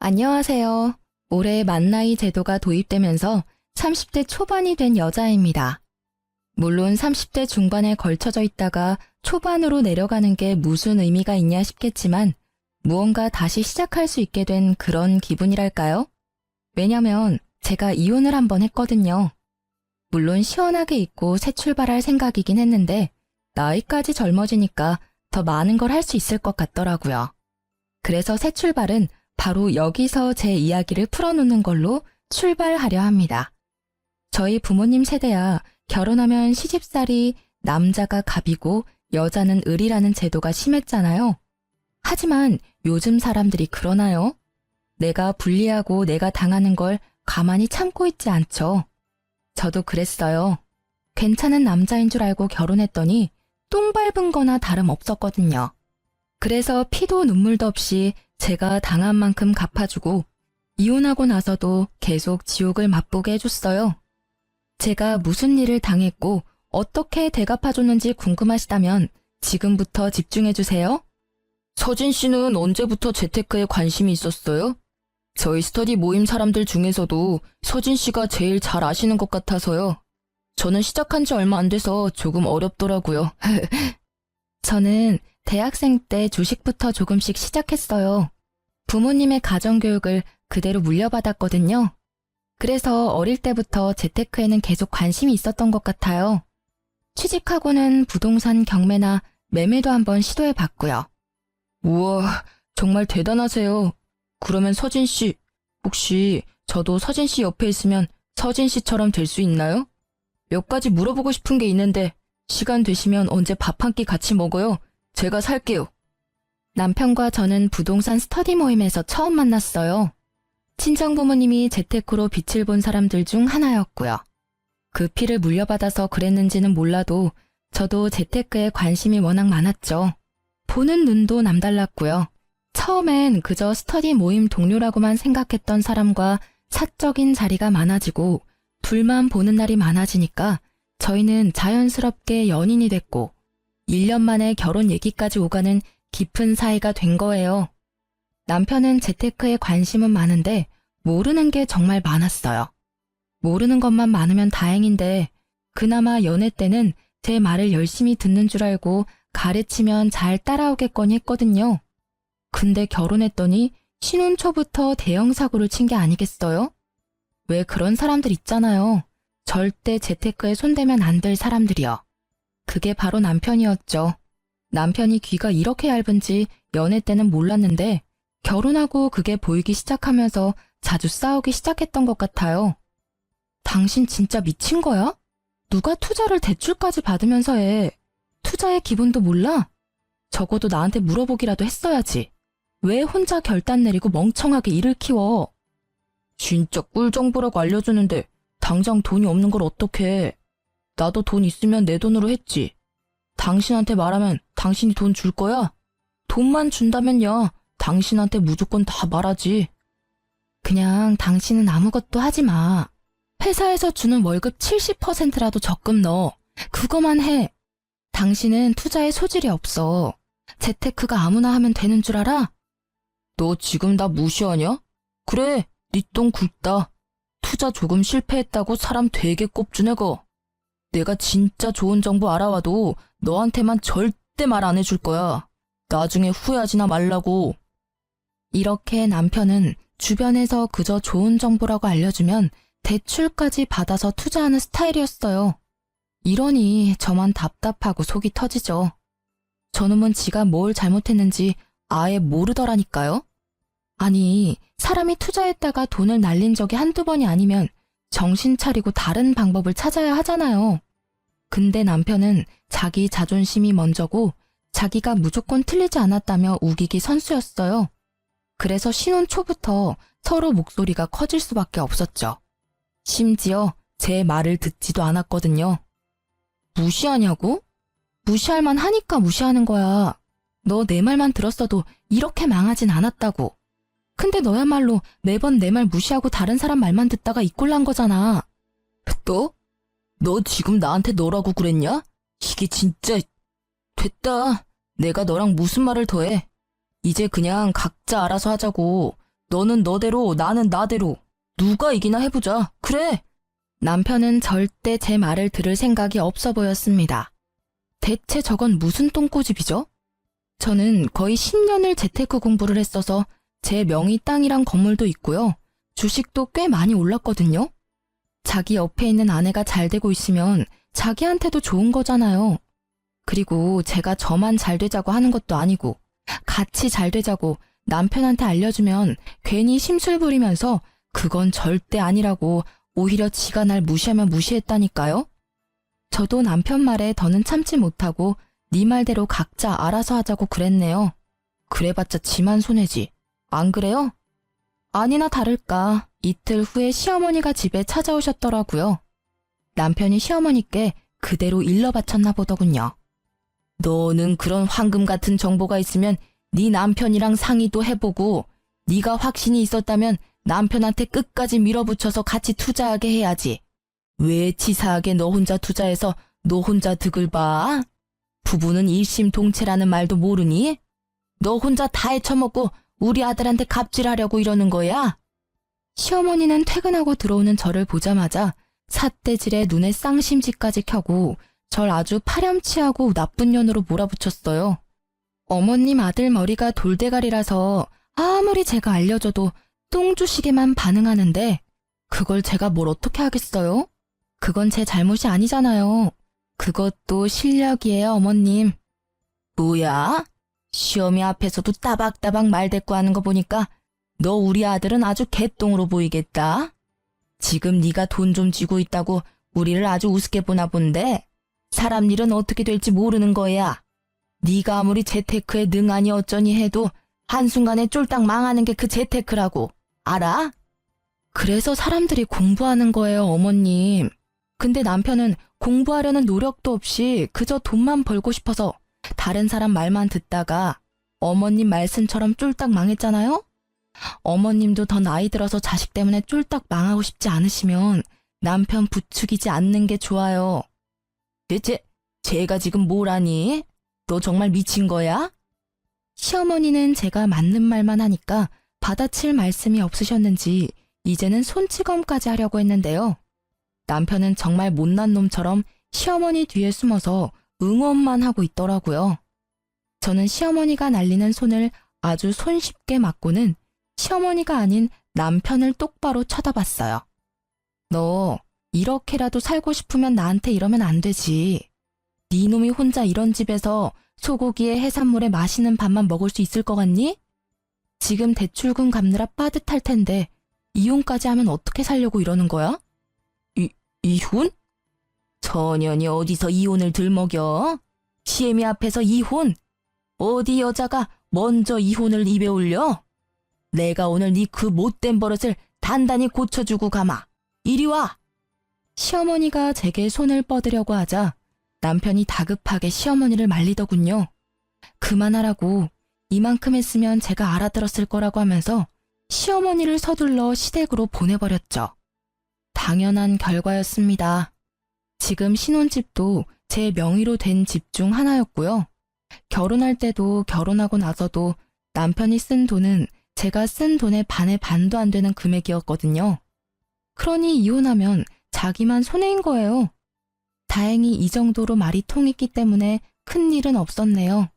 안녕하세요. 올해 만나이 제도가 도입되면서 30대 초반이 된 여자입니다. 물론 30대 중반에 걸쳐져 있다가 초반으로 내려가는 게 무슨 의미가 있냐 싶겠지만 무언가 다시 시작할 수 있게 된 그런 기분이랄까요? 왜냐면 제가 이혼을 한번 했거든요. 물론 시원하게 잊고 새 출발할 생각이긴 했는데 나이까지 젊어지니까 더 많은 걸 할 수 있을 것 같더라고요. 그래서 새 출발은 바로 여기서 제 이야기를 풀어놓는 걸로 출발하려 합니다. 저희 부모님 세대야 결혼하면 시집살이 남자가 갑이고 여자는 을이라는 제도가 심했잖아요. 하지만 요즘 사람들이 그러나요? 내가 불리하고 내가 당하는 걸 가만히 참고 있지 않죠. 저도 그랬어요. 괜찮은 남자인 줄 알고 결혼했더니 똥 밟은 거나 다름없었거든요. 그래서 피도 눈물도 없이 제가 당한 만큼 갚아주고 이혼하고 나서도 계속 지옥을 맛보게 해줬어요. 제가 무슨 일을 당했고 어떻게 대갚아줬는지 궁금하시다면 지금부터 집중해주세요. 서진 씨는 언제부터 재테크에 관심이 있었어요? 저희 스터디 모임 사람들 중에서도 서진 씨가 제일 잘 아시는 것 같아서요. 저는 시작한 지 얼마 안 돼서 조금 어렵더라고요. 저는 대학생 때 주식부터 조금씩 시작했어요. 부모님의 가정교육을 그대로 물려받았거든요. 그래서 어릴 때부터 재테크에는 계속 관심이 있었던 것 같아요. 취직하고는 부동산 경매나 매매도 한번 시도해봤고요. 우와, 정말 대단하세요. 그러면 서진 씨, 혹시 저도 서진 씨 옆에 있으면 서진 씨처럼 될 수 있나요? 몇 가지 물어보고 싶은 게 있는데 시간 되시면 언제 밥 한 끼 같이 먹어요? 제가 살게요. 남편과 저는 부동산 스터디 모임에서 처음 만났어요. 친정 부모님이 재테크로 빛을 본 사람들 중 하나였고요. 그 피를 물려받아서 그랬는지는 몰라도 저도 재테크에 관심이 워낙 많았죠. 보는 눈도 남달랐고요. 처음엔 그저 스터디 모임 동료라고만 생각했던 사람과 사적인 자리가 많아지고 둘만 보는 날이 많아지니까 저희는 자연스럽게 연인이 됐고 1년 만에 결혼 얘기까지 오가는 깊은 사이가 된 거예요. 남편은 재테크에 관심은 많은데 모르는 게 정말 많았어요. 모르는 것만 많으면 다행인데 그나마 연애 때는 제 말을 열심히 듣는 줄 알고 가르치면 잘 따라오겠거니 했거든요. 근데 결혼했더니 신혼 초부터 대형 사고를 친 게 아니겠어요? 왜 그런 사람들 있잖아요. 절대 재테크에 손대면 안 될 사람들이요. 그게 바로 남편이었죠. 남편이 귀가 이렇게 얇은지 연애 때는 몰랐는데 결혼하고 그게 보이기 시작하면서 자주 싸우기 시작했던 것 같아요. 당신 진짜 미친 거야? 누가 투자를 대출까지 받으면서 해. 투자의 기본도 몰라? 적어도 나한테 물어보기라도 했어야지. 왜 혼자 결단 내리고 멍청하게 일을 키워? 진짜 꿀 정보라고 알려주는데 당장 돈이 없는 걸 어떡해. 나도 돈 있으면 내 돈으로 했지. 당신한테 말하면 당신이 돈 줄 거야? 돈만 준다면야 당신한테 무조건 다 말하지. 그냥 당신은 아무것도 하지 마. 회사에서 주는 월급 70%라도 적금 넣어. 그거만 해. 당신은 투자에 소질이 없어. 재테크가 아무나 하면 되는 줄 알아? 너 지금 나 무시하냐? 그래, 네 똥 굵다. 투자 조금 실패했다고 사람 되게 꼽주네 거. 내가 진짜 좋은 정보 알아와도 너한테만 절대 말 안 해줄 거야. 나중에 후회하지나 말라고. 이렇게 남편은 주변에서 그저 좋은 정보라고 알려주면 대출까지 받아서 투자하는 스타일이었어요. 이러니 저만 답답하고 속이 터지죠. 저놈은 지가 뭘 잘못했는지 아예 모르더라니까요. 아니, 사람이 투자했다가 돈을 날린 적이 한두 번이 아니면 정신 차리고 다른 방법을 찾아야 하잖아요. 근데 남편은 자기 자존심이 먼저고 자기가 무조건 틀리지 않았다며 우기기 선수였어요. 그래서 신혼 초부터 서로 목소리가 커질 수밖에 없었죠. 심지어 제 말을 듣지도 않았거든요. 무시하냐고? 무시할 만 하니까 무시하는 거야. 너 내 말만 들었어도 이렇게 망하진 않았다고. 근데 너야말로 매번 내 말 무시하고 다른 사람 말만 듣다가 이 꼴 난 거잖아. 너? 너 지금 나한테 너라고 그랬냐? 이게 진짜... 됐다. 내가 너랑 무슨 말을 더 해. 이제 그냥 각자 알아서 하자고. 너는 너대로 나는 나대로. 누가 이기나 해보자. 그래. 남편은 절대 제 말을 들을 생각이 없어 보였습니다. 대체 저건 무슨 똥꼬집이죠? 저는 거의 10년을 재테크 공부를 했어서 제 명의 땅이랑 건물도 있고요. 주식도 꽤 많이 올랐거든요. 자기 옆에 있는 아내가 잘 되고 있으면 자기한테도 좋은 거잖아요. 그리고 제가 저만 잘 되자고 하는 것도 아니고 같이 잘 되자고 남편한테 알려주면 괜히 심술 부리면서 그건 절대 아니라고 오히려 지가 날 무시하면 무시했다니까요. 저도 남편 말에 더는 참지 못하고 네 말대로 각자 알아서 하자고 그랬네요. 그래봤자 지만 손해지. 안 그래요? 아니나 다를까 이틀 후에 시어머니가 집에 찾아오셨더라고요. 남편이 시어머니께 그대로 일러 바쳤나 보더군요. 너는 그런 황금 같은 정보가 있으면 네 남편이랑 상의도 해보고 네가 확신이 있었다면 남편한테 끝까지 밀어붙여서 같이 투자하게 해야지. 왜 치사하게 너 혼자 투자해서 너 혼자 득을 봐? 부부는 일심동체라는 말도 모르니? 너 혼자 다 헤쳐먹고 우리 아들한테 갑질하려고 이러는 거야? 시어머니는 퇴근하고 들어오는 저를 보자마자 삿대질에 눈에 쌍심지까지 켜고 절 아주 파렴치하고 나쁜 년으로 몰아붙였어요. 어머님 아들 머리가 돌대가리라서 아무리 제가 알려줘도 똥주시게만 반응하는데 그걸 제가 뭘 어떻게 하겠어요? 그건 제 잘못이 아니잖아요. 그것도 실력이에요, 어머님. 뭐야? 시어미 앞에서도 따박따박 말대꾸하는 거 보니까 너 우리 아들은 아주 개똥으로 보이겠다. 지금 네가 돈 좀 쥐고 있다고 우리를 아주 우습게 보나 본데 사람 일은 어떻게 될지 모르는 거야. 네가 아무리 재테크에 능하니 어쩌니 해도 한순간에 쫄딱 망하는 게 그 재테크라고. 알아? 그래서 사람들이 공부하는 거예요, 어머님. 근데 남편은 공부하려는 노력도 없이 그저 돈만 벌고 싶어서 다른 사람 말만 듣다가 어머님 말씀처럼 쫄딱 망했잖아요? 어머님도 더 나이 들어서 자식 때문에 쫄딱 망하고 싶지 않으시면 남편 부추기지 않는 게 좋아요. 대체 제가 지금 뭘 하니? 너 정말 미친 거야? 시어머니는 제가 맞는 말만 하니까 받아칠 말씀이 없으셨는지 이제는 손찌검까지 하려고 했는데요. 남편은 정말 못난 놈처럼 시어머니 뒤에 숨어서 응원만 하고 있더라고요. 저는 시어머니가 날리는 손을 아주 손쉽게 맞고는 시어머니가 아닌 남편을 똑바로 쳐다봤어요. 너 이렇게라도 살고 싶으면 나한테 이러면 안 되지. 네 놈이 혼자 이런 집에서 소고기에 해산물에 맛있는 밥만 먹을 수 있을 것 같니? 지금 대출금 갚느라 빠듯할 텐데 이혼까지 하면 어떻게 살려고 이러는 거야? 이혼? 처년이 어디서 이혼을 들먹여? 시애미 앞에서 이혼? 어디 여자가 먼저 이혼을 입에 올려? 내가 오늘 네 그 못된 버릇을 단단히 고쳐주고 가마. 이리 와! 시어머니가 제게 손을 뻗으려고 하자 남편이 다급하게 시어머니를 말리더군요. 그만하라고. 이만큼 했으면 제가 알아들었을 거라고 하면서 시어머니를 서둘러 시댁으로 보내버렸죠. 당연한 결과였습니다. 지금 신혼집도 제 명의로 된 집 중 하나였고요. 결혼할 때도 결혼하고 나서도 남편이 쓴 돈은 제가 쓴 돈의 반의 반도 안 되는 금액이었거든요. 그러니 이혼하면 자기만 손해인 거예요. 다행히 이 정도로 말이 통했기 때문에 큰일은 없었네요.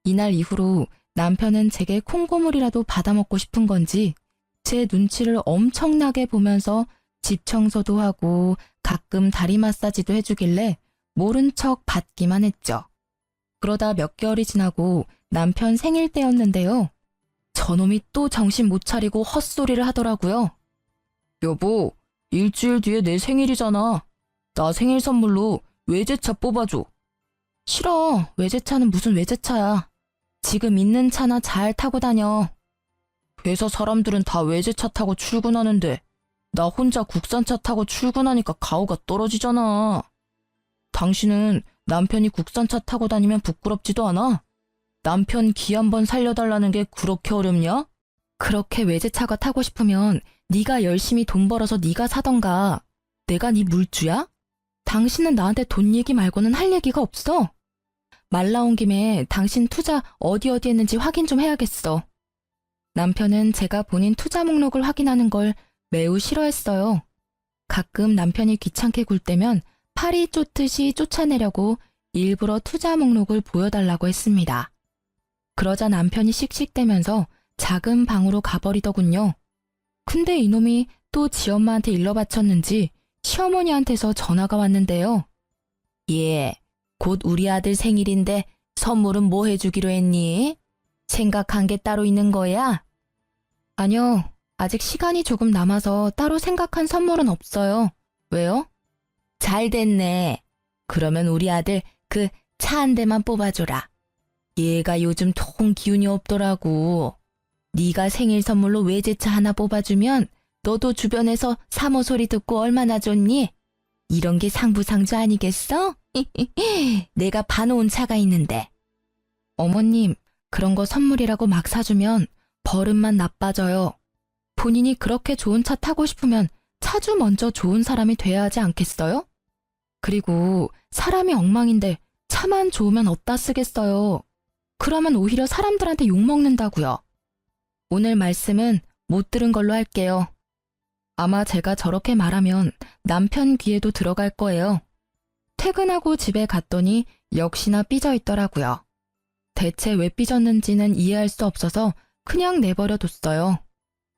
이날 이후로 남편은 제게 콩고물이라도 받아먹고 싶은 건지 제 눈치를 엄청나게 보면서 집 청소도 하고 가끔 다리 마사지도 해주길래 모른 척 받기만 했죠. 그러다 몇 개월이 지나고 남편 생일 때였는데요. 저놈이 또 정신 못 차리고 헛소리를 하더라고요. 여보, 일주일 뒤에 내 생일이잖아. 나 생일 선물로 외제차 뽑아줘. 싫어. 외제차는 무슨 외제차야. 지금 있는 차나 잘 타고 다녀. 회사 사람들은 다 외제차 타고 출근하는데 나 혼자 국산차 타고 출근하니까 가오가 떨어지잖아. 당신은 남편이 국산차 타고 다니면 부끄럽지도 않아? 남편 기 한번 살려달라는 게 그렇게 어렵냐? 그렇게 외제차가 타고 싶으면 네가 열심히 돈 벌어서 네가 사던가. 내가 네 물주야? 당신은 나한테 돈 얘기 말고는 할 얘기가 없어. 말 나온 김에 당신 투자 어디 했는지 확인 좀 해야겠어. 남편은 제가 본인 투자 목록을 확인하는 걸 매우 싫어했어요. 가끔 남편이 귀찮게 굴 때면 팔이 쫓듯이 쫓아내려고 일부러 투자 목록을 보여달라고 했습니다. 그러자 남편이 씩씩대면서 작은 방으로 가버리더군요. 근데 이놈이 또 지 엄마한테 일러 바쳤는지 시어머니한테서 전화가 왔는데요. 예, 곧 우리 아들 생일인데 선물은 뭐 해주기로 했니? 생각한 게 따로 있는 거야? 아니요, 아직 시간이 조금 남아서 따로 생각한 선물은 없어요. 왜요? 잘 됐네. 그러면 우리 아들 그 차 한 대만 뽑아줘라. 얘가 요즘 통 기운이 없더라고. 네가 생일 선물로 외제차 하나 뽑아주면 너도 주변에서 사모 소리 듣고 얼마나 좋니? 이런 게 상부상조 아니겠어? 내가 봐놓은 차가 있는데. 어머님, 그런 거 선물이라고 막 사주면 버릇만 나빠져요. 본인이 그렇게 좋은 차 타고 싶으면 차주 먼저 좋은 사람이 돼야 하지 않겠어요? 그리고 사람이 엉망인데 차만 좋으면 어디다 쓰겠어요. 그러면 오히려 사람들한테 욕먹는다고요. 오늘 말씀은 못 들은 걸로 할게요. 아마 제가 저렇게 말하면 남편 귀에도 들어갈 거예요. 퇴근하고 집에 갔더니 역시나 삐져 있더라고요. 대체 왜 삐졌는지는 이해할 수 없어서 그냥 내버려 뒀어요.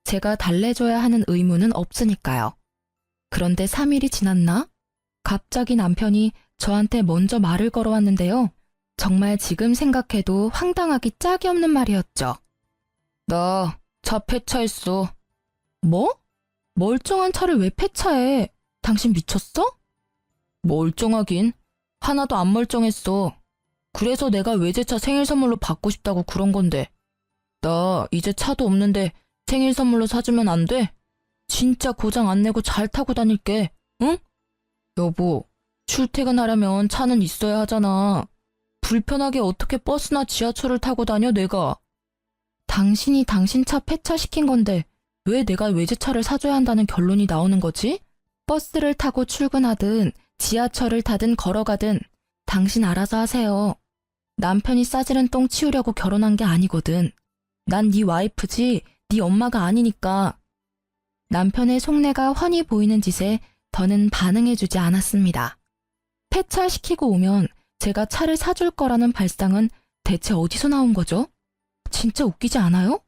제가 달래줘야 하는 의무는 없으니까요. 그런데 3일이 지났나? 갑자기 남편이 저한테 먼저 말을 걸어왔는데요. 정말 지금 생각해도 황당하기 짝이 없는 말이었죠. 나 차 폐차했어. 뭐? 멀쩡한 차를 왜 폐차해? 당신 미쳤어? 멀쩡하긴. 하나도 안 멀쩡했어. 그래서 내가 외제차 생일 선물로 받고 싶다고 그런 건데. 나 이제 차도 없는데 생일 선물로 사주면 안 돼? 진짜 고장 안 내고 잘 타고 다닐게. 응? 여보, 출퇴근하려면 차는 있어야 하잖아. 불편하게 어떻게 버스나 지하철을 타고 다녀 내가. 당신이 당신 차 폐차시킨 건데 왜 내가 외제차를 사줘야 한다는 결론이 나오는 거지? 버스를 타고 출근하든 지하철을 타든 걸어가든 당신 알아서 하세요. 남편이 싸지른 똥 치우려고 결혼한 게 아니거든. 난 네 와이프지 네 엄마가 아니니까. 남편의 속내가 훤히 보이는 짓에 더는 반응해주지 않았습니다. 폐차시키고 오면 제가 차를 사줄 거라는 발상은 대체 어디서 나온 거죠? 진짜 웃기지 않아요?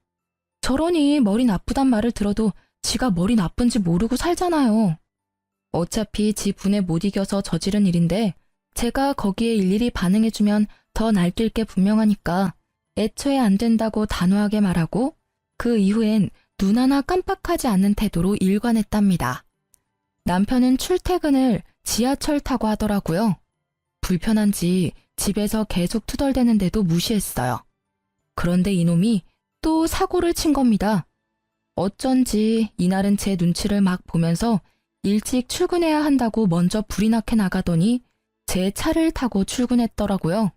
저러니 머리 나쁘단 말을 들어도 지가 머리 나쁜지 모르고 살잖아요. 어차피 지 분에 못 이겨서 저지른 일인데 제가 거기에 일일이 반응해주면 더 날뛸 게 분명하니까 애초에 안 된다고 단호하게 말하고 그 이후엔 눈 하나 깜빡하지 않는 태도로 일관했답니다. 남편은 출퇴근을 지하철 타고 하더라고요. 불편한지 집에서 계속 투덜대는데도 무시했어요. 그런데 이놈이 또 사고를 친 겁니다. 어쩐지 이날은 제 눈치를 막 보면서 일찍 출근해야 한다고 먼저 불이 나게 나가더니 제 차를 타고 출근했더라고요.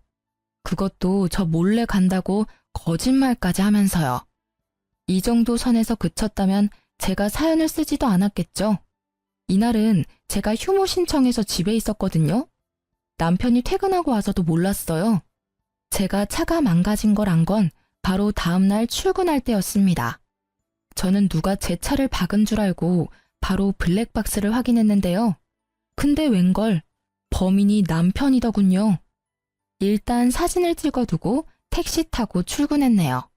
그것도 저 몰래 간다고 거짓말까지 하면서요. 이 정도 선에서 그쳤다면 제가 사연을 쓰지도 않았겠죠. 이날은 제가 휴무 신청해서 집에 있었거든요. 남편이 퇴근하고 와서도 몰랐어요. 제가 차가 망가진 걸 안 건 바로 다음날 출근할 때였습니다. 저는 누가 제 차를 박은 줄 알고 바로 블랙박스를 확인했는데요. 근데 웬걸 범인이 남편이더군요. 일단 사진을 찍어두고 택시 타고 출근했네요.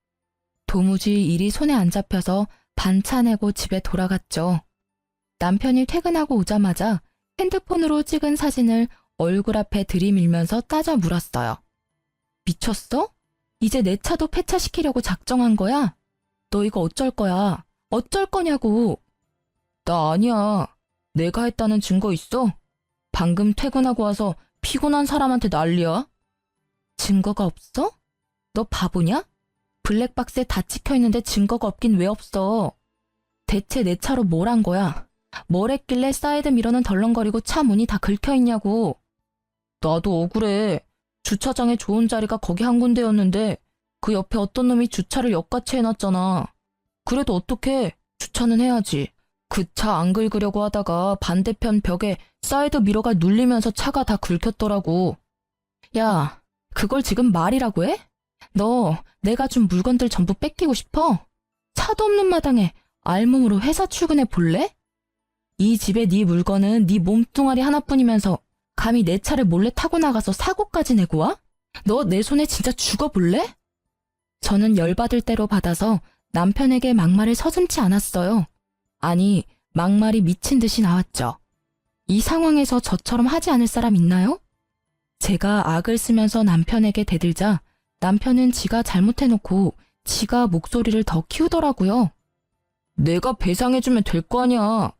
도무지 일이 손에 안 잡혀서 반차 내고 집에 돌아갔죠. 남편이 퇴근하고 오자마자 핸드폰으로 찍은 사진을 얼굴 앞에 들이밀면서 따져 물었어요. 미쳤어? 이제 내 차도 폐차시키려고 작정한 거야? 너 이거 어쩔 거야? 어쩔 거냐고. 나 아니야. 내가 했다는 증거 있어? 방금 퇴근하고 와서 피곤한 사람한테 난리야? 증거가 없어? 너 바보냐? 블랙박스에 다 찍혀있는데 증거가 없긴 왜 없어? 대체 내 차로 뭘 한 거야? 뭘 했길래 사이드 미러는 덜렁거리고 차 문이 다 긁혀있냐고. 나도 억울해. 주차장에 좋은 자리가 거기 한 군데였는데 그 옆에 어떤 놈이 주차를 역같이 해놨잖아. 그래도 어떡해. 주차는 해야지. 그 차 안 긁으려고 하다가 반대편 벽에 사이드 미러가 눌리면서 차가 다 긁혔더라고. 야, 그걸 지금 말이라고 해? 너 내가 준 물건들 전부 뺏기고 싶어? 차도 없는 마당에 알몸으로 회사 출근해 볼래? 이 집에 네 물건은 네 몸뚱아리 하나뿐이면서 감히 내 차를 몰래 타고 나가서 사고까지 내고 와? 너 내 손에 진짜 죽어볼래? 저는 열받을 대로 받아서 남편에게 막말을 서슴지 않았어요. 아니, 막말이 미친 듯이 나왔죠. 이 상황에서 저처럼 하지 않을 사람 있나요? 제가 악을 쓰면서 남편에게 대들자 남편은 지가 잘못해놓고 지가 목소리를 더 키우더라고요. 내가 배상해주면 될 거 아니야.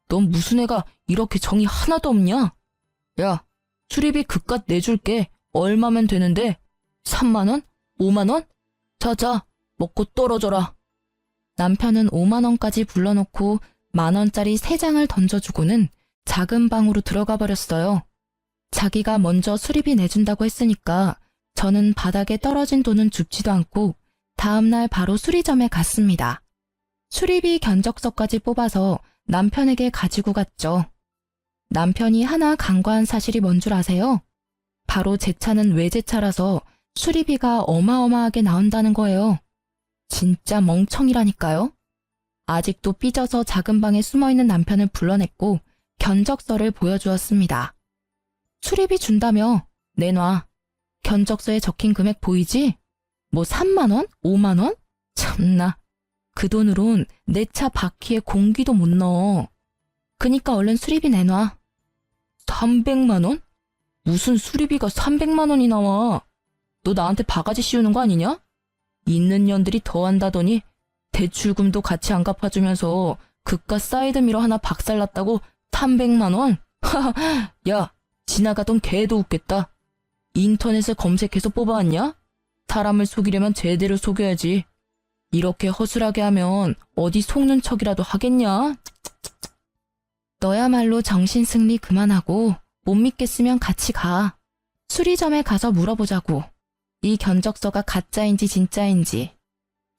넌 무슨 애가 이렇게 정이 하나도 없냐? 야, 수리비 그깟 내줄게. 얼마면 되는데? 3만 원? 5만 원? 자자, 먹고 떨어져라. 남편은 5만 원까지 불러놓고 10,000원짜리 3장을 던져주고는 작은 방으로 들어가 버렸어요. 자기가 먼저 수리비 내준다고 했으니까 저는 바닥에 떨어진 돈은 줍지도 않고 다음날 바로 수리점에 갔습니다. 수리비 견적서까지 뽑아서 남편에게 가지고 갔죠. 남편이 하나 간과한 사실이 뭔 줄 아세요? 바로 제 차는 외제차라서 수리비가 어마어마하게 나온다는 거예요. 진짜 멍청이라니까요. 아직도 삐져서 작은 방에 숨어있는 남편을 불러냈고 견적서를 보여주었습니다. 수리비 준다며? 내놔. 견적서에 적힌 금액 보이지? 뭐 3만 원? 5만 원? 참나. 그 돈으론 내 차 바퀴에 공기도 못 넣어. 그니까 얼른 수리비 내놔. 300만 원? 무슨 수리비가 300만 원이 나와? 너 나한테 바가지 씌우는 거 아니냐? 있는 년들이 더한다더니 대출금도 같이 안 갚아주면서 그깟 사이드미러 하나 박살났다고 300만 원? 하하, 야, 지나가던 개도 웃겠다. 인터넷에 검색해서 뽑아왔냐? 사람을 속이려면 제대로 속여야지. 이렇게 허술하게 하면 어디 속는 척이라도 하겠냐? 너야말로 정신승리 그만하고 못 믿겠으면 같이 가. 수리점에 가서 물어보자고. 이 견적서가 가짜인지 진짜인지.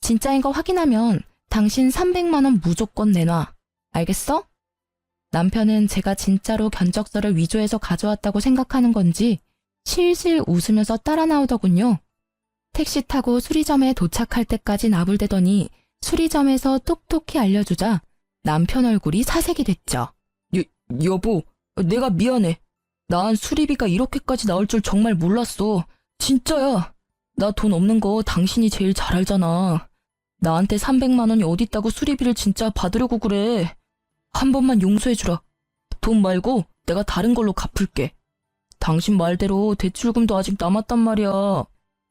진짜인 거 확인하면 당신 300만 원 무조건 내놔. 알겠어? 남편은 제가 진짜로 견적서를 위조해서 가져왔다고 생각하는 건지 실실 웃으면서 따라 나오더군요. 택시 타고 수리점에 도착할 때까지 나불대더니 수리점에서 톡톡히 알려주자 남편 얼굴이 사색이 됐죠. 여보, 내가 미안해. 난 수리비가 이렇게까지 나올 줄 정말 몰랐어. 진짜야. 나 돈 없는 거 당신이 제일 잘 알잖아. 나한테 300만 원이 어딨다고 수리비를 진짜 받으려고 그래. 한 번만 용서해주라. 돈 말고 내가 다른 걸로 갚을게. 당신 말대로 대출금도 아직 남았단 말이야.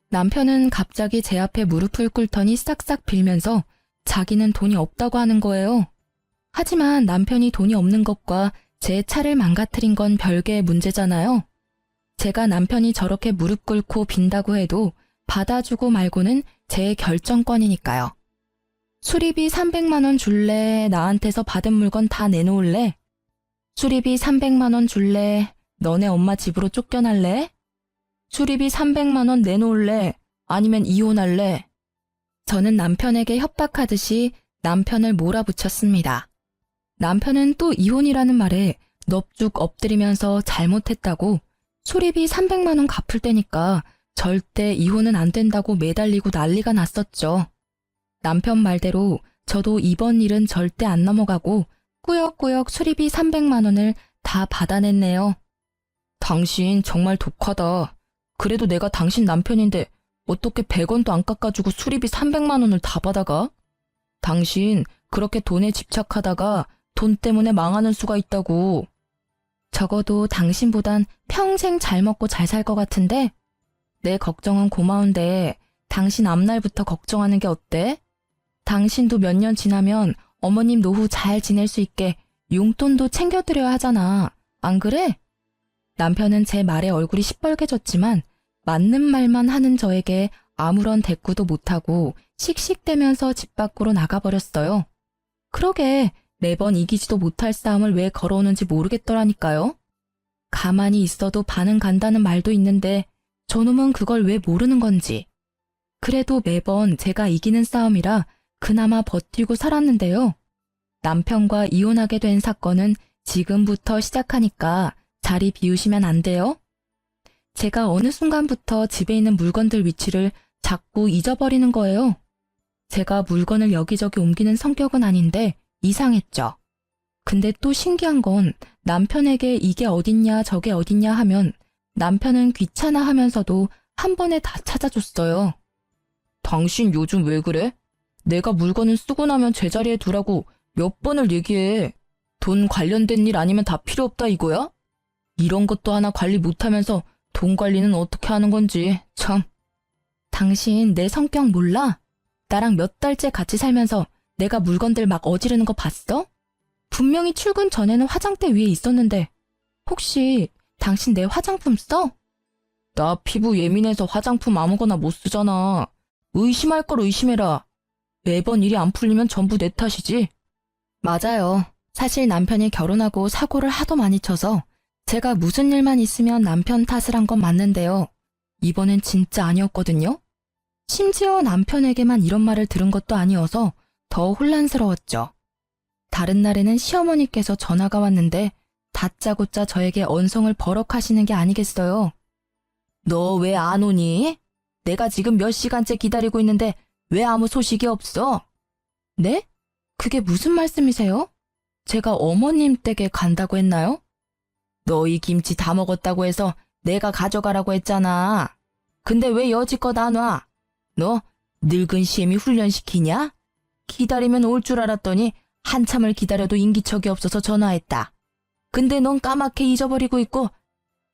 남편은 갑자기 제 앞에 무릎을 꿇더니 싹싹 빌면서 자기는 돈이 없다고 하는 거예요. 하지만 남편이 돈이 없는 것과 제 차를 망가뜨린 건 별개의 문제잖아요. 제가 남편이 저렇게 무릎 꿇고 빈다고 해도 받아주고 말고는 제 결정권이니까요. 수리비 300만 원 줄래? 나한테서 받은 물건 다 내놓을래? 수리비 300만 원 줄래? 너네 엄마 집으로 쫓겨날래? 수리비 300만 원 내놓을래? 아니면 이혼할래? 저는 남편에게 협박하듯이 남편을 몰아붙였습니다. 남편은 또 이혼이라는 말에 넙죽 엎드리면서 잘못했다고 수리비 300만 원 갚을 때니까 절대 이혼은 안 된다고 매달리고 난리가 났었죠. 남편 말대로 저도 이번 일은 절대 안 넘어가고 꾸역꾸역 수리비 300만 원을 다 받아냈네요. 당신 정말 독하다. 그래도 내가 당신 남편인데 어떻게 100원도 안 깎아주고 수리비 300만 원을 다 받아가? 당신 그렇게 돈에 집착하다가 돈 때문에 망하는 수가 있다고. 적어도 당신보단 평생 잘 먹고 잘 살 것 같은데 내 걱정은 고마운데 당신 앞날부터 걱정하는 게 어때? 당신도 몇 년 지나면 어머님 노후 잘 지낼 수 있게 용돈도 챙겨드려야 하잖아. 안 그래? 남편은 제 말에 얼굴이 시뻘개졌지만 맞는 말만 하는 저에게 아무런 대꾸도 못하고 씩씩대면서 집 밖으로 나가버렸어요. 그러게 매번 이기지도 못할 싸움을 왜 걸어오는지 모르겠더라니까요. 가만히 있어도 반은 간다는 말도 있는데 저놈은 그걸 왜 모르는 건지. 그래도 매번 제가 이기는 싸움이라 그나마 버티고 살았는데요. 남편과 이혼하게 된 사건은 지금부터 시작하니까 자리 비우시면 안 돼요? 제가 어느 순간부터 집에 있는 물건들 위치를 자꾸 잊어버리는 거예요. 제가 물건을 여기저기 옮기는 성격은 아닌데 이상했죠. 근데 또 신기한 건 남편에게 이게 어딨냐 저게 어딨냐 하면 남편은 귀찮아 하면서도 한 번에 다 찾아줬어요. 당신 요즘 왜 그래? 내가 물건을 쓰고 나면 제자리에 두라고 몇 번을 얘기해. 돈 관련된 일 아니면 다 필요 없다 이거야? 이런 것도 하나 관리 못하면서 돈 관리는 어떻게 하는 건지 참. 당신 내 성격 몰라? 나랑 몇 달째 같이 살면서 내가 물건들 막 어지르는 거 봤어? 분명히 출근 전에는 화장대 위에 있었는데 혹시 당신 내 화장품 써? 나 피부 예민해서 화장품 아무거나 못 쓰잖아. 의심할 걸 의심해라. 매번 일이 안 풀리면 전부 내 탓이지. 맞아요. 사실 남편이 결혼하고 사고를 하도 많이 쳐서 제가 무슨 일만 있으면 남편 탓을 한 건 맞는데요. 이번엔 진짜 아니었거든요. 심지어 남편에게만 이런 말을 들은 것도 아니어서 더 혼란스러웠죠. 다른 날에는 시어머니께서 전화가 왔는데 다짜고짜 저에게 언성을 버럭하시는 게 아니겠어요. 너 왜 안 오니? 내가 지금 몇 시간째 기다리고 있는데 왜 아무 소식이 없어? 네? 그게 무슨 말씀이세요? 제가 어머님 댁에 간다고 했나요? 너희 김치 다 먹었다고 해서 내가 가져가라고 했잖아. 근데 왜 여지껏 안 와? 너 늙은 시엠이 훈련시키냐? 기다리면 올 줄 알았더니 한참을 기다려도 인기척이 없어서 전화했다. 근데 넌 까맣게 잊어버리고 있고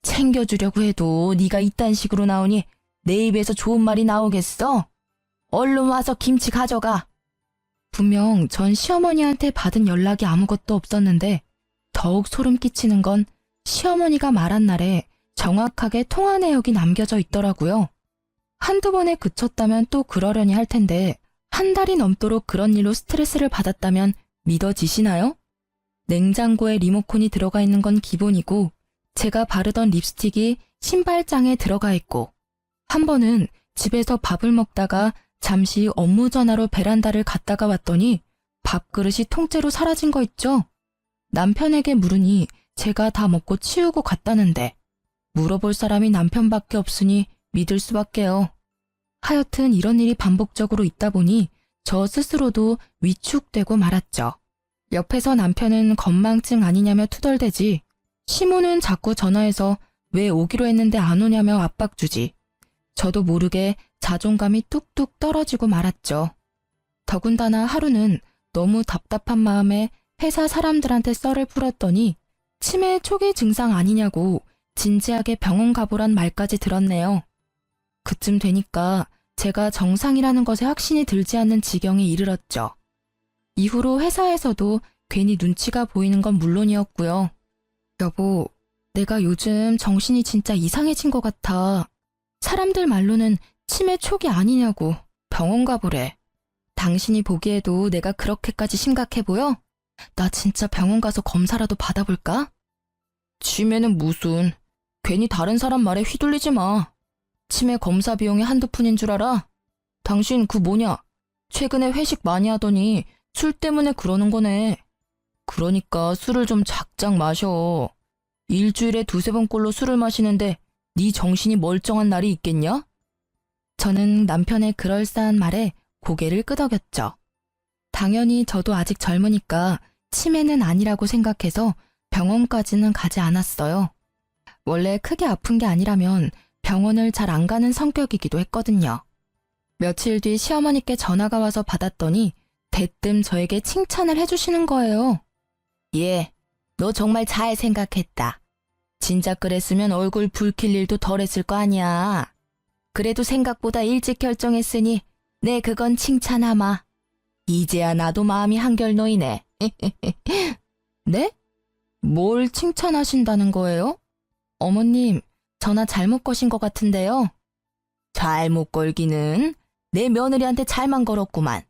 챙겨주려고 해도 네가 이딴 식으로 나오니 내 입에서 좋은 말이 나오겠어? 얼른 와서 김치 가져가. 분명 전 시어머니한테 받은 연락이 아무것도 없었는데 더욱 소름 끼치는 건 시어머니가 말한 날에 정확하게 통화 내역이 남겨져 있더라고요. 한두 번에 그쳤다면 또 그러려니 할 텐데 한 달이 넘도록 그런 일로 스트레스를 받았다면 믿어지시나요? 냉장고에 리모컨이 들어가 있는 건 기본이고 제가 바르던 립스틱이 신발장에 들어가 있고 한 번은 집에서 밥을 먹다가 잠시 업무 전화로 베란다를 갔다가 왔더니 밥그릇이 통째로 사라진 거 있죠? 남편에게 물으니 제가 다 먹고 치우고 갔다는데 물어볼 사람이 남편밖에 없으니 믿을 수밖에요. 하여튼 이런 일이 반복적으로 있다 보니 저 스스로도 위축되고 말았죠. 옆에서 남편은 건망증 아니냐며 투덜대지 시모는 자꾸 전화해서 왜 오기로 했는데 안 오냐며 압박 주지. 저도 모르게 자존감이 뚝뚝 떨어지고 말았죠. 더군다나 하루는 너무 답답한 마음에 회사 사람들한테 썰을 풀었더니 치매 초기 증상 아니냐고 진지하게 병원 가보란 말까지 들었네요. 그쯤 되니까 제가 정상이라는 것에 확신이 들지 않는 지경에 이르렀죠. 이후로 회사에서도 괜히 눈치가 보이는 건 물론이었고요. 여보, 내가 요즘 정신이 진짜 이상해진 것 같아. 사람들 말로는 치매 초기 아니냐고 병원 가보래. 당신이 보기에도 내가 그렇게까지 심각해 보여? 나 진짜 병원 가서 검사라도 받아볼까? 치매는 무슨. 괜히 다른 사람 말에 휘둘리지 마. 치매 검사 비용이 한두 푼인 줄 알아? 당신 그 뭐냐? 최근에 회식 많이 하더니 술 때문에 그러는 거네. 그러니까 술을 좀 작작 마셔. 일주일에 두세 번꼴로 술을 마시는데 네 정신이 멀쩡한 날이 있겠냐? 저는 남편의 그럴싸한 말에 고개를 끄덕였죠. 당연히 저도 아직 젊으니까 치매는 아니라고 생각해서 병원까지는 가지 않았어요. 원래 크게 아픈 게 아니라면 병원을 잘 안 가는 성격이기도 했거든요. 며칠 뒤 시어머니께 전화가 와서 받았더니 대뜸 저에게 칭찬을 해주시는 거예요. 예, 너 정말 잘 생각했다. 진작 그랬으면 얼굴 붉힐 일도 덜했을 거 아니야. 그래도 생각보다 일찍 결정했으니 네 그건 칭찬하마. 이제야 나도 마음이 한결 놓이네. 네? 뭘 칭찬하신다는 거예요? 어머님, 전화 잘못 거신 것 같은데요. 잘못 걸기는 내 며느리한테 잘만 걸었구만.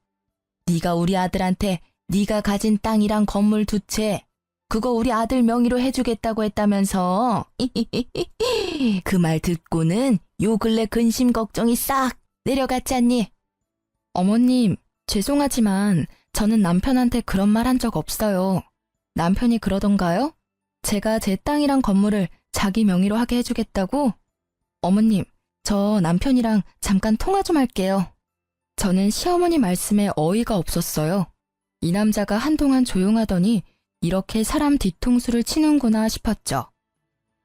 네가 우리 아들한테 네가 가진 땅이랑 건물 두 채 그거 우리 아들 명의로 해주겠다고 했다면서. 그 말 듣고는 요 근래 근심 걱정이 싹 내려갔잖니. 어머님, 죄송하지만 저는 남편한테 그런 말 한 적 없어요. 남편이 그러던가요? 제가 제 땅이랑 건물을 자기 명의로 하게 해주겠다고? 어머님, 저 남편이랑 잠깐 통화 좀 할게요. 저는 시어머니 말씀에 어이가 없었어요. 이 남자가 한동안 조용하더니 이렇게 사람 뒤통수를 치는구나 싶었죠.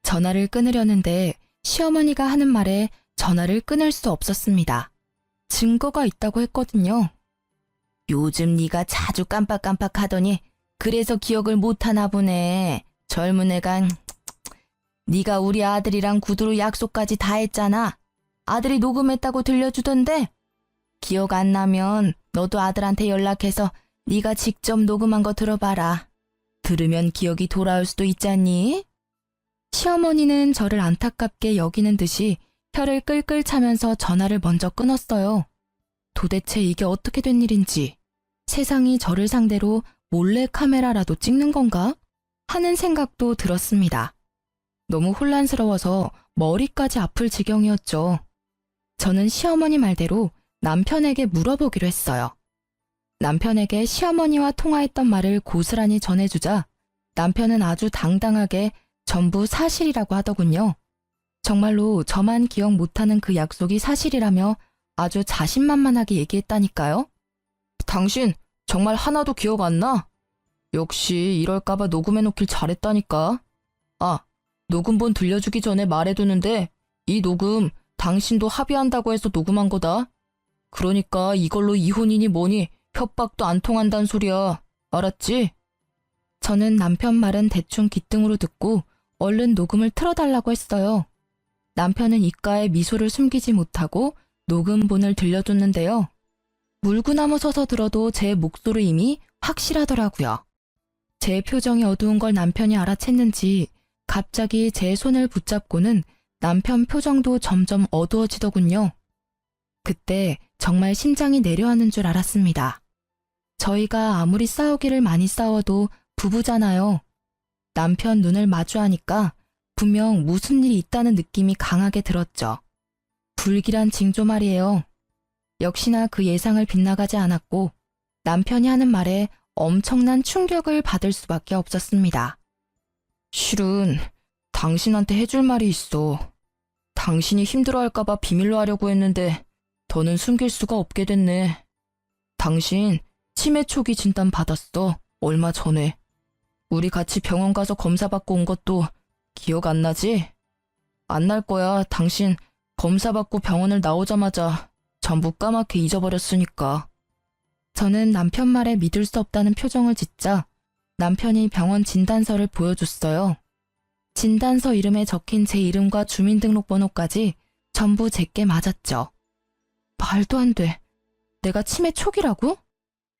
전화를 끊으려는데 시어머니가 하는 말에 전화를 끊을 수 없었습니다. 증거가 있다고 했거든요. 요즘 네가 자주 깜빡깜빡하더니 그래서 기억을 못하나 보네. 젊은 애가. 네가 우리 아들이랑 구두로 약속까지 다 했잖아. 아들이 녹음했다고 들려주던데. 기억 안 나면 너도 아들한테 연락해서 네가 직접 녹음한 거 들어봐라. 들으면 기억이 돌아올 수도 있잖니? 시어머니는 저를 안타깝게 여기는 듯이 혀를 끌끌 차면서 전화를 먼저 끊었어요. 도대체 이게 어떻게 된 일인지, 세상이 저를 상대로 몰래 카메라라도 찍는 건가? 하는 생각도 들었습니다. 너무 혼란스러워서 머리까지 아플 지경이었죠. 저는 시어머니 말대로 남편에게 물어보기로 했어요. 남편에게 시어머니와 통화했던 말을 고스란히 전해주자 남편은 아주 당당하게 전부 사실이라고 하더군요. 정말로 저만 기억 못하는 그 약속이 사실이라며 아주 자신만만하게 얘기했다니까요. 당신 정말 하나도 기억 안 나? 역시 이럴까봐 녹음해놓길 잘했다니까. 아, 녹음본 들려주기 전에 말해두는데 이 녹음 당신도 합의한다고 해서 녹음한 거다. 그러니까 이걸로 이혼이니 뭐니 협박도 안 통한단 소리야. 알았지? 저는 남편 말은 대충 귓등으로 듣고 얼른 녹음을 틀어달라고 했어요. 남편은 입가에 미소를 숨기지 못하고 녹음본을 들려줬는데요. 물구나무 서서 들어도 제 목소리임이 확실하더라고요. 제 표정이 어두운 걸 남편이 알아챘는지 갑자기 제 손을 붙잡고는 남편 표정도 점점 어두워지더군요. 그때 정말 심장이 내려앉는 줄 알았습니다. 저희가 아무리 싸우기를 많이 싸워도 부부잖아요. 남편 눈을 마주하니까 분명 무슨 일이 있다는 느낌이 강하게 들었죠. 불길한 징조 말이에요. 역시나 그 예상을 빗나가지 않았고 남편이 하는 말에 엄청난 충격을 받을 수밖에 없었습니다. 실은 당신한테 해줄 말이 있어. 당신이 힘들어할까봐 비밀로 하려고 했는데 더는 숨길 수가 없게 됐네. 당신 치매 초기 진단 받았어. 얼마 전에. 우리 같이 병원 가서 검사 받고 온 것도 기억 안 나지? 안 날 거야. 당신 검사 받고 병원을 나오자마자 전부 까맣게 잊어버렸으니까. 저는 남편 말에 믿을 수 없다는 표정을 짓자 남편이 병원 진단서를 보여줬어요. 진단서 이름에 적힌 제 이름과 주민등록번호까지 전부 제게 맞았죠. 말도 안 돼. 내가 치매 초기라고?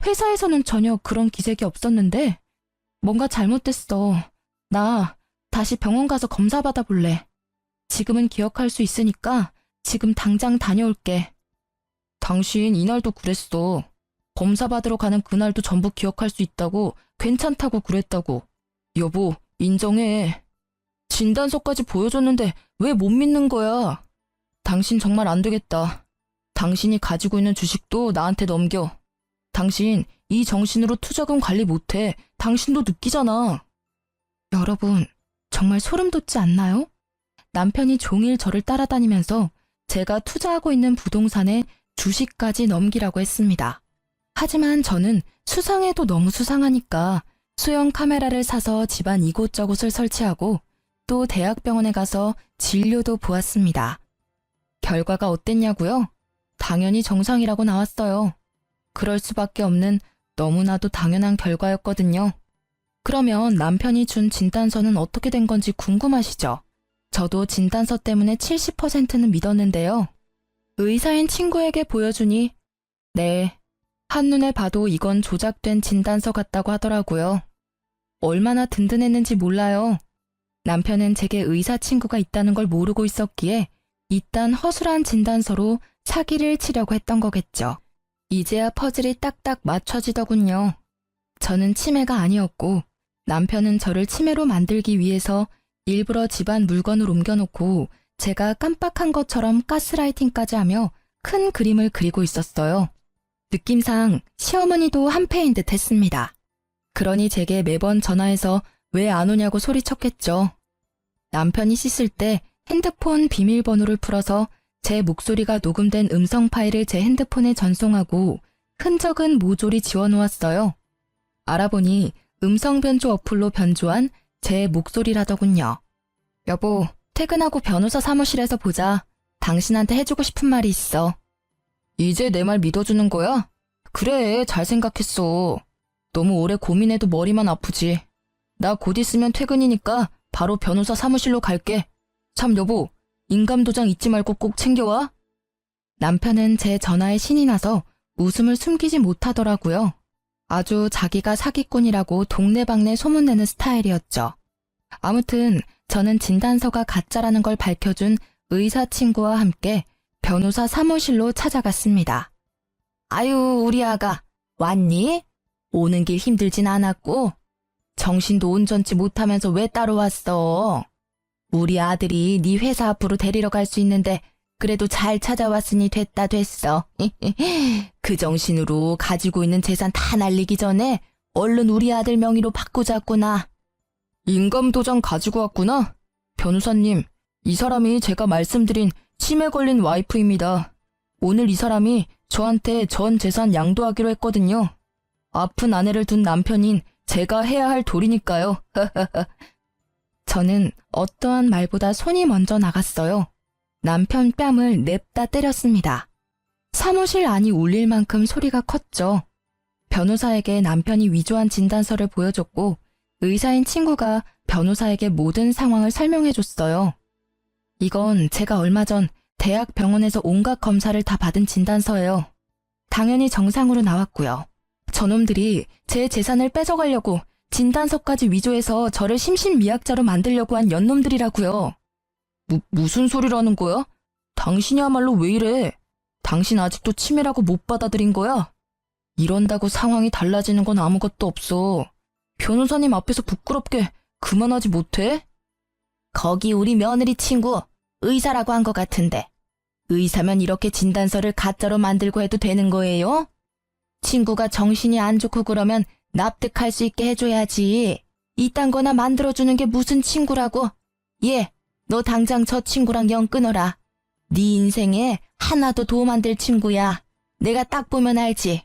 회사에서는 전혀 그런 기색이 없었는데 뭔가 잘못됐어. 나 다시 병원 가서 검사 받아볼래. 지금은 기억할 수 있으니까 지금 당장 다녀올게. 당신 이날도 그랬어. 검사 받으러 가는 그날도 전부 기억할 수 있다고, 괜찮다고 그랬다고. 여보, 인정해. 진단서까지 보여줬는데 왜 못 믿는 거야? 당신 정말 안 되겠다. 당신이 가지고 있는 주식도 나한테 넘겨. 당신 이 정신으로 투자금 관리 못해. 당신도 느끼잖아. 여러분, 정말 소름 돋지 않나요? 남편이 종일 저를 따라다니면서 제가 투자하고 있는 부동산에 주식까지 넘기라고 했습니다. 하지만 저는 수상해도 너무 수상하니까 소형 카메라를 사서 집안 이곳저곳을 설치하고 또 대학병원에 가서 진료도 보았습니다. 결과가 어땠냐고요? 당연히 정상이라고 나왔어요. 그럴 수밖에 없는 너무나도 당연한 결과였거든요. 그러면 남편이 준 진단서는 어떻게 된 건지 궁금하시죠? 저도 진단서 때문에 70%는 믿었는데요. 의사인 친구에게 보여주니 네, 한눈에 봐도 이건 조작된 진단서 같다고 하더라고요. 얼마나 든든했는지 몰라요. 남편은 제게 의사 친구가 있다는 걸 모르고 있었기에 이딴 허술한 진단서로 사기를 치려고 했던 거겠죠. 이제야 퍼즐이 딱딱 맞춰지더군요. 저는 치매가 아니었고 남편은 저를 치매로 만들기 위해서 일부러 집안 물건을 옮겨놓고 제가 깜빡한 것처럼 가스라이팅까지 하며 큰 그림을 그리고 있었어요. 느낌상 시어머니도 한패인 듯 했습니다. 그러니 제게 매번 전화해서 왜 안 오냐고 소리쳤겠죠. 남편이 씻을 때 핸드폰 비밀번호를 풀어서 제 목소리가 녹음된 음성 파일을 제 핸드폰에 전송하고 흔적은 모조리 지워놓았어요. 알아보니 음성 변조 어플로 변조한 제 목소리라더군요. 여보, 퇴근하고 변호사 사무실에서 보자. 당신한테 해주고 싶은 말이 있어. 이제 내 말 믿어주는 거야? 그래, 잘 생각했어. 너무 오래 고민해도 머리만 아프지. 나 곧 있으면 퇴근이니까 바로 변호사 사무실로 갈게. 참 여보, 인감도장 잊지 말고 꼭 챙겨와. 남편은 제 전화에 신이 나서 웃음을 숨기지 못하더라고요. 아주 자기가 사기꾼이라고 동네방네 소문내는 스타일이었죠. 아무튼 저는 진단서가 가짜라는 걸 밝혀준 의사 친구와 함께 변호사 사무실로 찾아갔습니다. 아유, 우리 아가 왔니? 오는 길 힘들진 않았고 정신도 온전치 못하면서 왜 따로 왔어? 우리 아들이 네 회사 앞으로 데리러 갈 수 있는데 그래도 잘 찾아왔으니 됐어. 그 정신으로 가지고 있는 재산 다 날리기 전에 얼른 우리 아들 명의로 바꾸자꾸나. 인감도장 가지고 왔구나? 변호사님, 이 사람이 제가 말씀드린 치매 걸린 와이프입니다. 오늘 이 사람이 저한테 전 재산 양도하기로 했거든요. 아픈 아내를 둔 남편인 제가 해야 할 도리니까요. 저는 어떠한 말보다 손이 먼저 나갔어요. 남편 뺨을 냅다 때렸습니다. 사무실 안이 울릴 만큼 소리가 컸죠. 변호사에게 남편이 위조한 진단서를 보여줬고 의사인 친구가 변호사에게 모든 상황을 설명해줬어요. 이건 제가 얼마 전 대학 병원에서 온갖 검사를 다 받은 진단서예요. 당연히 정상으로 나왔고요. 저놈들이 제 재산을 뺏어가려고 진단서까지 위조해서 저를 심신미약자로 만들려고 한 연놈들이라고요. 무슨 소리라는 거야? 당신이야말로 왜 이래? 당신 아직도 치매라고 못 받아들인 거야? 이런다고 상황이 달라지는 건 아무것도 없어. 변호사님 앞에서 부끄럽게 그만하지 못해? 거기 우리 며느리 친구 의사라고 한 것 같은데 의사면 이렇게 진단서를 가짜로 만들고 해도 되는 거예요? 친구가 정신이 안 좋고 그러면 납득할 수 있게 해줘야지. 이딴 거나 만들어주는 게 무슨 친구라고? 예, 너 당장 저 친구랑 연 끊어라. 네 인생에 하나도 도움 안 될 친구야. 내가 딱 보면 알지.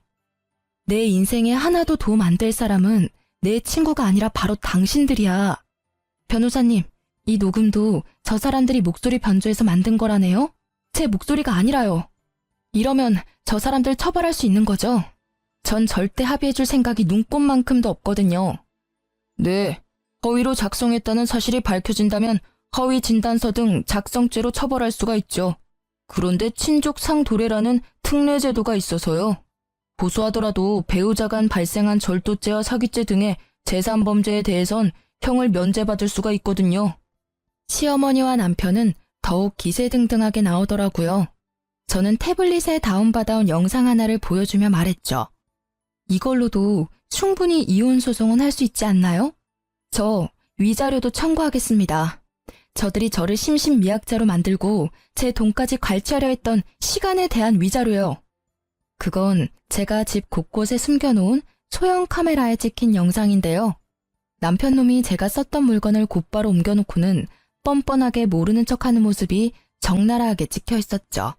내 인생에 하나도 도움 안 될 사람은 내 친구가 아니라 바로 당신들이야. 변호사님, 이 녹음도 저 사람들이 목소리 변조해서 만든 거라네요? 제 목소리가 아니라요. 이러면 저 사람들 처벌할 수 있는 거죠? 전 절대 합의해줄 생각이 눈꼽만큼도 없거든요. 네, 허위로 작성했다는 사실이 밝혀진다면 허위 진단서 등 작성죄로 처벌할 수가 있죠. 그런데 친족 상도례라는 특례 제도가 있어서요. 고소하더라도 배우자 간 발생한 절도죄와 사기죄 등의 재산범죄에 대해선 형을 면제받을 수가 있거든요. 시어머니와 남편은 더욱 기세등등하게 나오더라고요. 저는 태블릿에 다운받아온 영상 하나를 보여주며 말했죠. 이걸로도 충분히 이혼 소송은 할 수 있지 않나요? 저 위자료도 청구하겠습니다. 저들이 저를 심신미약자로 만들고 제 돈까지 갈취하려 했던 시간에 대한 위자료요. 그건 제가 집 곳곳에 숨겨놓은 소형 카메라에 찍힌 영상인데요. 남편놈이 제가 썼던 물건을 곧바로 옮겨놓고는 뻔뻔하게 모르는 척하는 모습이 적나라하게 찍혀 있었죠.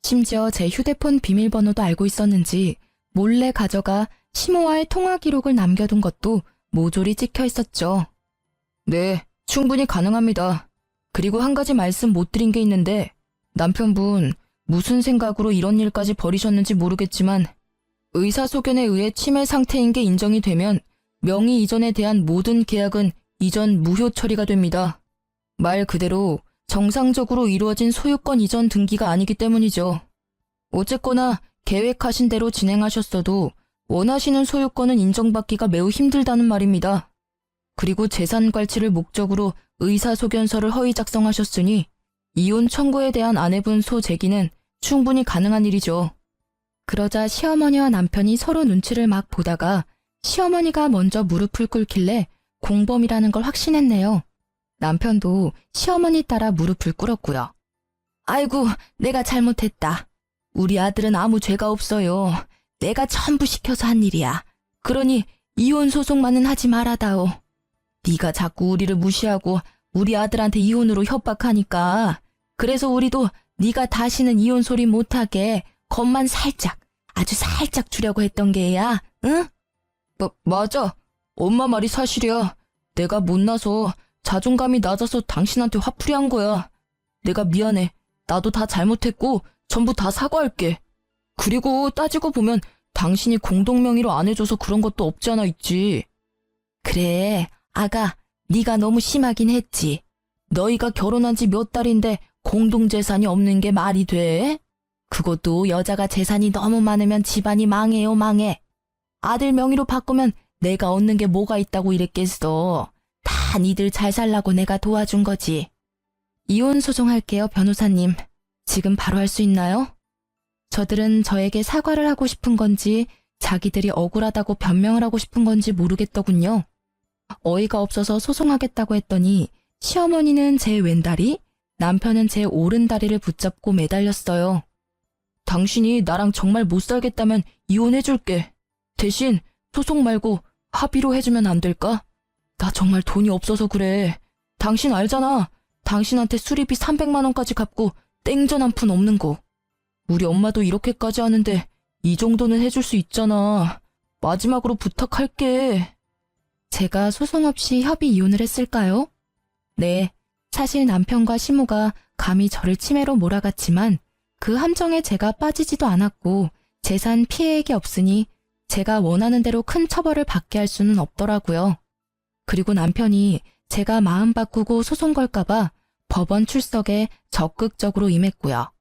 심지어 제 휴대폰 비밀번호도 알고 있었는지 몰래 가져가 시모와의 통화 기록을 남겨둔 것도 모조리 찍혀 있었죠. 네, 충분히 가능합니다. 그리고 한 가지 말씀 못 드린 게 있는데 남편분 무슨 생각으로 이런 일까지 벌이셨는지 모르겠지만 의사소견에 의해 치매 상태인 게 인정이 되면 명의 이전에 대한 모든 계약은 이전 무효 처리가 됩니다. 말 그대로 정상적으로 이루어진 소유권 이전 등기가 아니기 때문이죠. 어쨌거나 계획하신 대로 진행하셨어도 원하시는 소유권은 인정받기가 매우 힘들다는 말입니다. 그리고 재산 관치를 목적으로 의사소견서를 허위 작성하셨으니 이혼 청구에 대한 아내분 소 제기는 충분히 가능한 일이죠. 그러자 시어머니와 남편이 서로 눈치를 막 보다가 시어머니가 먼저 무릎을 꿇길래 공범이라는 걸 확신했네요. 남편도 시어머니 따라 무릎을 꿇었고요. 아이고, 내가 잘못했다. 우리 아들은 아무 죄가 없어요. 내가 전부 시켜서 한 일이야. 그러니 이혼 소송만은 하지 말아다오. 네가 자꾸 우리를 무시하고 우리 아들한테 이혼으로 협박하니까 그래서 우리도 네가 다시는 이혼 소리 못하게 겉만 살짝, 아주 살짝 주려고 했던 게야, 응? 맞아. 엄마 말이 사실이야. 내가 못나서 자존감이 낮아서 당신한테 화풀이 한 거야. 내가 미안해. 나도 다 잘못했고 전부 다 사과할게. 그리고 따지고 보면 당신이 공동명의로 안 해줘서 그런 것도 없지 않아 있지. 그래, 아가, 네가 너무 심하긴 했지. 너희가 결혼한 지 몇 달인데 공동재산이 없는 게 말이 돼? 그것도 여자가 재산이 너무 많으면 집안이 망해요, 망해. 아들 명의로 바꾸면 내가 얻는 게 뭐가 있다고 이랬겠어. 다 니들 잘 살라고 내가 도와준 거지. 이혼 소송할게요, 변호사님. 지금 바로 할 수 있나요? 저들은 저에게 사과를 하고 싶은 건지 자기들이 억울하다고 변명을 하고 싶은 건지 모르겠더군요. 어이가 없어서 소송하겠다고 했더니 시어머니는 제 왼다리, 남편은 제 오른다리를 붙잡고 매달렸어요. 당신이 나랑 정말 못 살겠다면 이혼해줄게. 대신 소송 말고 합의로 해주면 안 될까? 나 정말 돈이 없어서 그래. 당신 알잖아. 당신한테 수리비 300만 원까지 갚고 땡전 한 푼 없는 거. 우리 엄마도 이렇게까지 하는데 이 정도는 해줄 수 있잖아. 마지막으로 부탁할게. 제가 소송 없이 협의 이혼을 했을까요? 네, 사실 남편과 시모가 감히 저를 치매로 몰아갔지만 그 함정에 제가 빠지지도 않았고 재산 피해액이 없으니 제가 원하는 대로 큰 처벌을 받게 할 수는 없더라고요. 그리고 남편이 제가 마음 바꾸고 소송 걸까봐 법원 출석에 적극적으로 임했고요.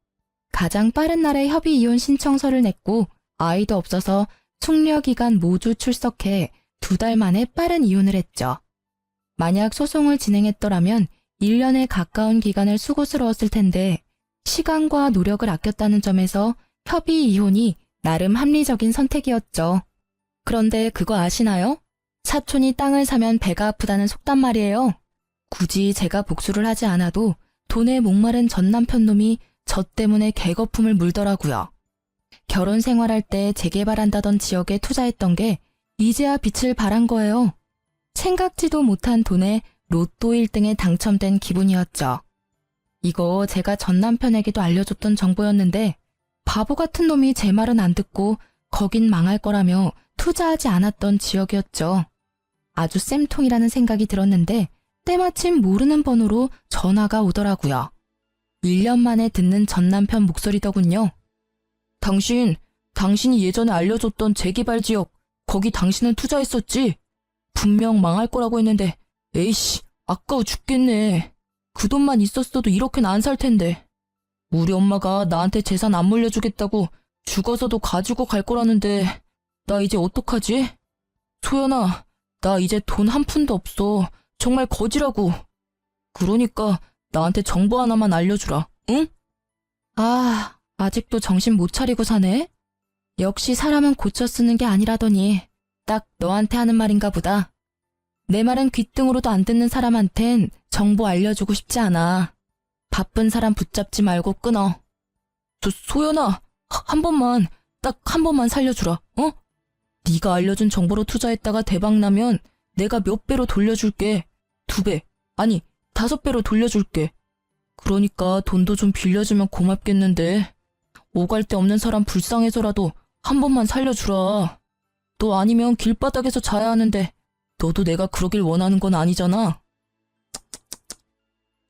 가장 빠른 날에 협의 이혼 신청서를 냈고 아이도 없어서 숙려기간 모두 출석해 2달 만에 빠른 이혼을 했죠. 만약 소송을 진행했더라면 1년에 가까운 기간을 수고스러웠을 텐데 시간과 노력을 아꼈다는 점에서 협의 이혼이 나름 합리적인 선택이었죠. 그런데 그거 아시나요? 사촌이 땅을 사면 배가 아프다는 속담 말이에요. 굳이 제가 복수를 하지 않아도 돈에 목마른 전 남편 놈이 저 때문에 개거품을 물더라고요. 결혼 생활할 때 재개발한다던 지역에 투자했던 게 이제야 빛을 발한 거예요. 생각지도 못한 돈에 로또 1등에 당첨된 기분이었죠. 이거 제가 전 남편에게도 알려줬던 정보였는데 바보 같은 놈이 제 말은 안 듣고 거긴 망할 거라며 투자하지 않았던 지역이었죠. 아주 쌤통이라는 생각이 들었는데 때마침 모르는 번호로 전화가 오더라고요. 1년 만에 듣는 전 남편 목소리더군요. 당신이 예전에 알려줬던 재개발 지역, 거기 당신은 투자했었지? 분명 망할 거라고 했는데, 에이씨, 아까워 죽겠네. 그 돈만 있었어도 이렇게는 안 살 텐데. 우리 엄마가 나한테 재산 안 물려주겠다고 죽어서도 가지고 갈 거라는데, 나 이제 어떡하지? 소연아, 나 이제 돈 한 푼도 없어. 정말 거지라고. 그러니까 나한테 정보 하나만 알려주라, 응? 아, 아직도 정신 못 차리고 사네? 역시 사람은 고쳐 쓰는 게 아니라더니 딱 너한테 하는 말인가 보다. 내 말은 귓등으로도 안 듣는 사람한텐 정보 알려주고 싶지 않아. 바쁜 사람 붙잡지 말고 끊어. 소연아, 한 번만, 딱 한 번만 살려주라, 어? 네가 알려준 정보로 투자했다가 대박나면 내가 몇 배로 돌려줄게. 2배, 아니 5배로 돌려줄게. 그러니까 돈도 좀 빌려주면 고맙겠는데. 오갈 데 없는 사람 불쌍해서라도 한 번만 살려주라. 너 아니면 길바닥에서 자야 하는데 너도 내가 그러길 원하는 건 아니잖아.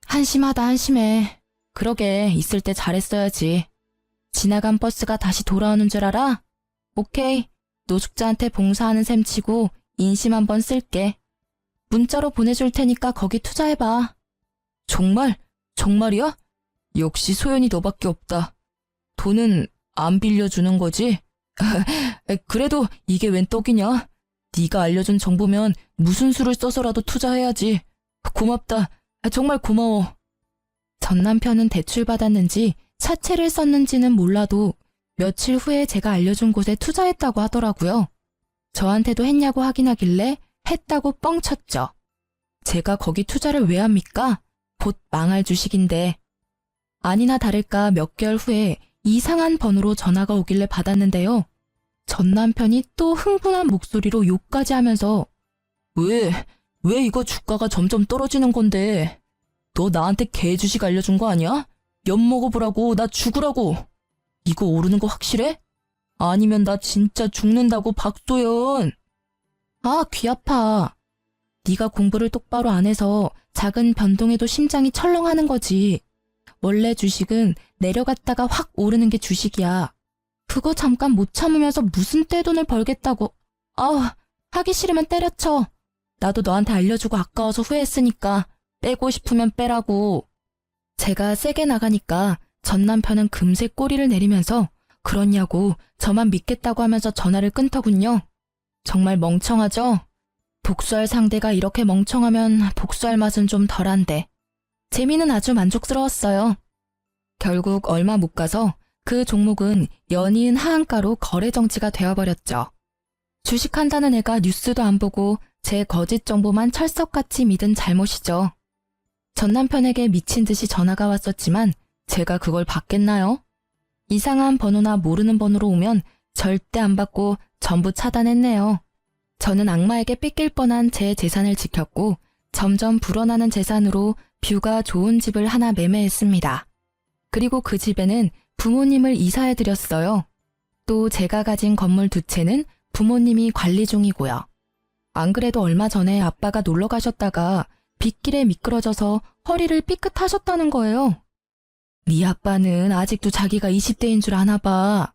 한심하다, 한심해. 그러게, 있을 때 잘했어야지. 지나간 버스가 다시 돌아오는 줄 알아? 오케이, 노숙자한테 봉사하는 셈 치고 인심 한번 쓸게. 문자로 보내줄 테니까 거기 투자해봐. 정말? 정말이야? 역시 소연이 너밖에 없다. 돈은 안 빌려주는 거지? 그래도 이게 웬 떡이냐? 네가 알려준 정보면 무슨 수를 써서라도 투자해야지. 고맙다. 정말 고마워. 전 남편은 대출받았는지 사채를 썼는지는 몰라도 며칠 후에 제가 알려준 곳에 투자했다고 하더라고요. 저한테도 했냐고 확인하길래 했다고 뻥쳤죠. 제가 거기 투자를 왜 합니까? 곧 망할 주식인데. 아니나 다를까 몇 개월 후에 이상한 번호로 전화가 오길래 받았는데요. 전 남편이 또 흥분한 목소리로 욕까지 하면서 왜 이거 주가가 점점 떨어지는 건데? 너 나한테 개 주식 알려준 거 아니야? 엿 먹어보라고. 나 죽으라고. 이거 오르는 거 확실해? 아니면 나 진짜 죽는다고, 박소연. 아, 귀 아파. 네가 공부를 똑바로 안 해서 작은 변동에도 심장이 철렁하는 거지. 원래 주식은 내려갔다가 확 오르는 게 주식이야. 그거 잠깐 못 참으면서 무슨 떼돈을 벌겠다고. 아, 하기 싫으면 때려쳐. 나도 너한테 알려주고 아까워서 후회했으니까 빼고 싶으면 빼라고. 제가 세게 나가니까 전 남편은 금세 꼬리를 내리면서 그렇냐고 저만 믿겠다고 하면서 전화를 끊더군요. 정말 멍청하죠? 복수할 상대가 이렇게 멍청하면 복수할 맛은 좀 덜한데. 재미는 아주 만족스러웠어요. 결국 얼마 못 가서 그 종목은 연이은 하한가로 거래 정지가 되어버렸죠. 주식한다는 애가 뉴스도 안 보고 제 거짓 정보만 철석같이 믿은 잘못이죠. 전 남편에게 미친 듯이 전화가 왔었지만 제가 그걸 받겠나요? 이상한 번호나 모르는 번호로 오면 절대 안 받고 전부 차단했네요. 저는 악마에게 뺏길 뻔한 제 재산을 지켰고 점점 불어나는 재산으로 뷰가 좋은 집을 하나 매매했습니다. 그리고 그 집에는 부모님을 이사해드렸어요. 또 제가 가진 건물 2채는 부모님이 관리 중이고요. 안 그래도 얼마 전에 아빠가 놀러 가셨다가 빗길에 미끄러져서 허리를 삐끗하셨다는 거예요. 네 아빠는 아직도 자기가 20대인 줄 아나 봐.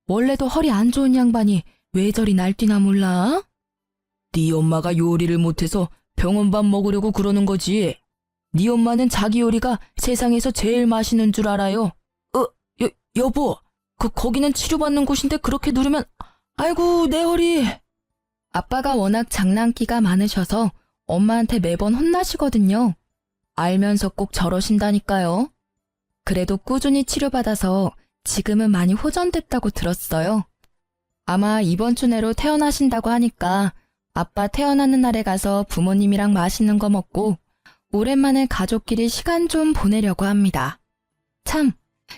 원래도 허리 안 좋은 양반이 왜 저리 날뛰나 몰라? 네 엄마가 요리를 못해서 병원밥 먹으려고 그러는 거지. 네 엄마는 자기 요리가 세상에서 제일 맛있는 줄 알아요. 여보, 거기는 치료받는 곳인데 그렇게 누르면, 아이고, 내 허리. 아빠가 워낙 장난기가 많으셔서 엄마한테 매번 혼나시거든요. 알면서 꼭 저러신다니까요. 그래도 꾸준히 치료받아서 지금은 많이 호전됐다고 들었어요. 아마 이번 주 내로 퇴원하신다고 하니까 아빠 퇴원하는 날에 가서 부모님이랑 맛있는 거 먹고 오랜만에 가족끼리 시간 좀 보내려고 합니다. 참,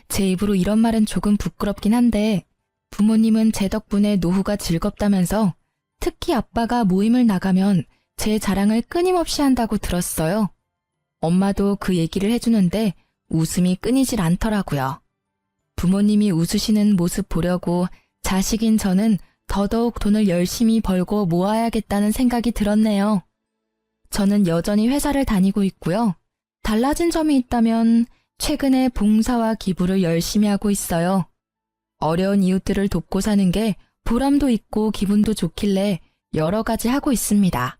제 입으로 이런 말은 조금 부끄럽긴 한데 부모님은 제 덕분에 노후가 즐겁다면서 특히 아빠가 모임을 나가면 제 자랑을 끊임없이 한다고 들었어요. 엄마도 그 얘기를 해주는데 웃음이 끊이질 않더라고요. 부모님이 웃으시는 모습 보려고 자식인 저는 더더욱 돈을 열심히 벌고 모아야겠다는 생각이 들었네요. 저는 여전히 회사를 다니고 있고요. 달라진 점이 있다면 최근에 봉사와 기부를 열심히 하고 있어요. 어려운 이웃들을 돕고 사는 게 보람도 있고 기분도 좋길래 여러 가지 하고 있습니다.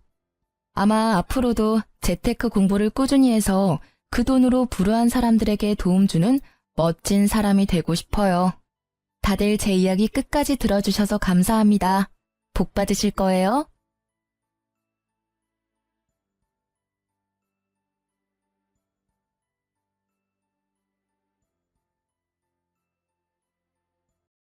아마 앞으로도 재테크 공부를 꾸준히 해서 그 돈으로 불우한 사람들에게 도움 주는 멋진 사람이 되고 싶어요. 다들 제 이야기 끝까지 들어주셔서 감사합니다. 복 받으실 거예요.